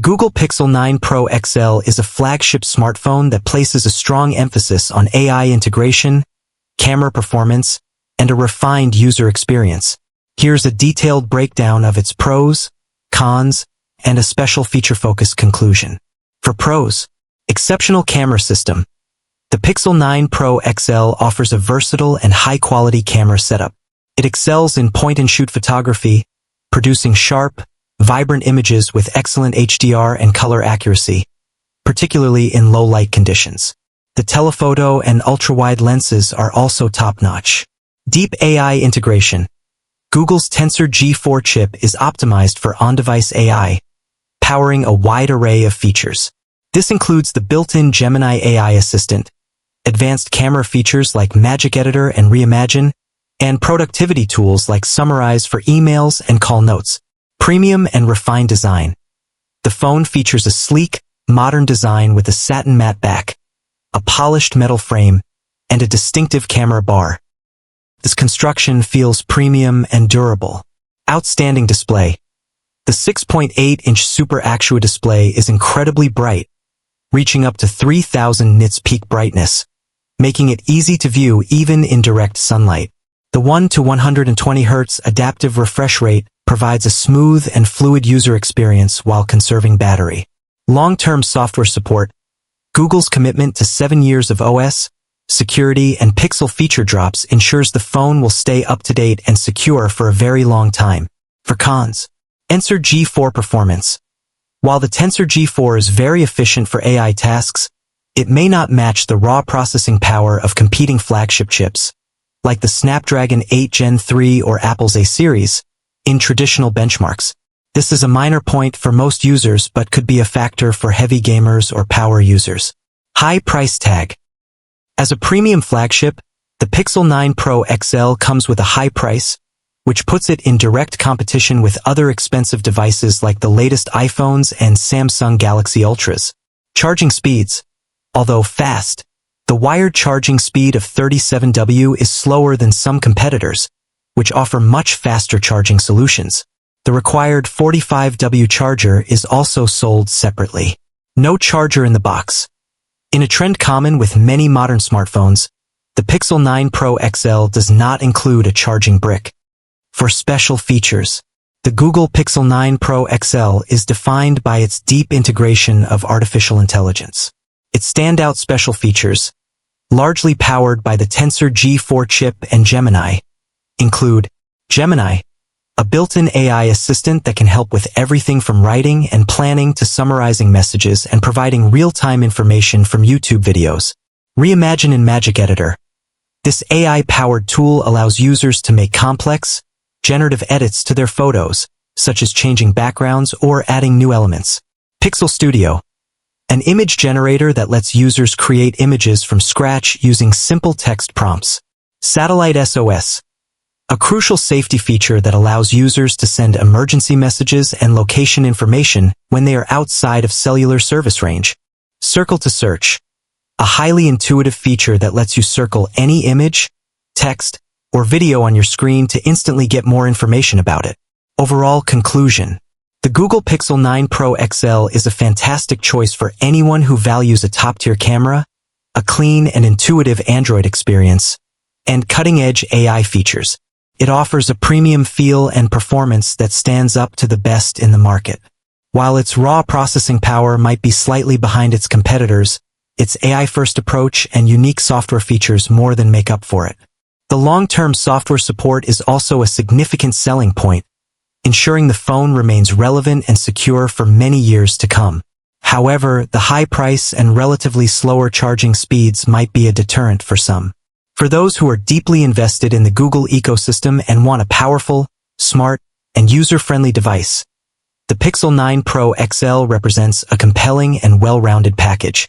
Google Pixel 9 Pro XL is a flagship smartphone that places a strong emphasis on AI integration, camera performance, and a refined user experience. Here's a detailed breakdown of its pros, cons, and a special feature-focused conclusion. For pros, exceptional camera system. The Pixel 9 Pro XL offers a versatile and high-quality camera setup. It excels in point-and-shoot photography, producing sharp, vibrant images with excellent HDR and color accuracy, particularly in low-light conditions. The telephoto and ultra-wide lenses are also top-notch. Deep AI integration. Google's Tensor G4 chip is optimized for on-device AI, powering a wide array of features. This includes the built-in Gemini AI assistant, advanced camera features like Magic Editor and Reimagine, and productivity tools like Summarize for emails and call notes. Premium and refined design. The phone features a sleek, modern design with a satin matte back, a polished metal frame, and a distinctive camera bar. This construction feels premium and durable. Outstanding display. The 6.8-inch Super Actua display is incredibly bright, reaching up to 3000 nits peak brightness, making it easy to view even in direct sunlight. The 1 to 120 Hz adaptive refresh rate provides a smooth and fluid user experience while conserving battery. Long-term software support. Google's commitment to 7 years of OS, security, and Pixel feature drops ensures the phone will stay up-to-date and secure for a very long time. For cons, Tensor G4 performance. While the Tensor G4 is very efficient for AI tasks, it may not match the raw processing power of competing flagship chips, like the Snapdragon 8 Gen 3 or Apple's A series, in traditional benchmarks. This is a minor point for most users but could be a factor for heavy gamers or power users. High price tag. As a premium flagship, the Pixel 9 Pro XL comes with a high price, which puts it in direct competition with other expensive devices like the latest iPhones and Samsung Galaxy Ultras. Charging speeds. Although fast, the wired charging speed of 37W is slower than some competitors, which offer much faster charging solutions. The required 45W charger is also sold separately. No charger in the box. In a trend common with many modern smartphones, the Pixel 9 Pro XL does not include a charging brick. For special features, the Google Pixel 9 Pro XL is defined by its deep integration of artificial intelligence. Its standout special features, largely powered by the Tensor G4 chip and Gemini, include Gemini, a built-in AI assistant that can help with everything from writing and planning to summarizing messages and providing real-time information from YouTube videos. Reimagine in Magic Editor. This AI-powered tool allows users to make complex, generative edits to their photos, such as changing backgrounds or adding new elements. Pixel Studio, an image generator that lets users create images from scratch using simple text prompts. Satellite SOS, a crucial safety feature that allows users to send emergency messages and location information when they are outside of cellular service range. Circle to Search, a highly intuitive feature that lets you circle any image, text, or video on your screen to instantly get more information about it. Overall conclusion. The Google Pixel 9 Pro XL is a fantastic choice for anyone who values a top-tier camera, a clean and intuitive Android experience, and cutting-edge AI features. It offers a premium feel and performance that stands up to the best in the market. While its raw processing power might be slightly behind its competitors, its AI-first approach and unique software features more than make up for it. The long-term software support is also a significant selling point, ensuring the phone remains relevant and secure for many years to come. However, the high price and relatively slower charging speeds might be a deterrent for some. For those who are deeply invested in the Google ecosystem and want a powerful, smart, and user-friendly device, the Pixel 9 Pro XL represents a compelling and well-rounded package.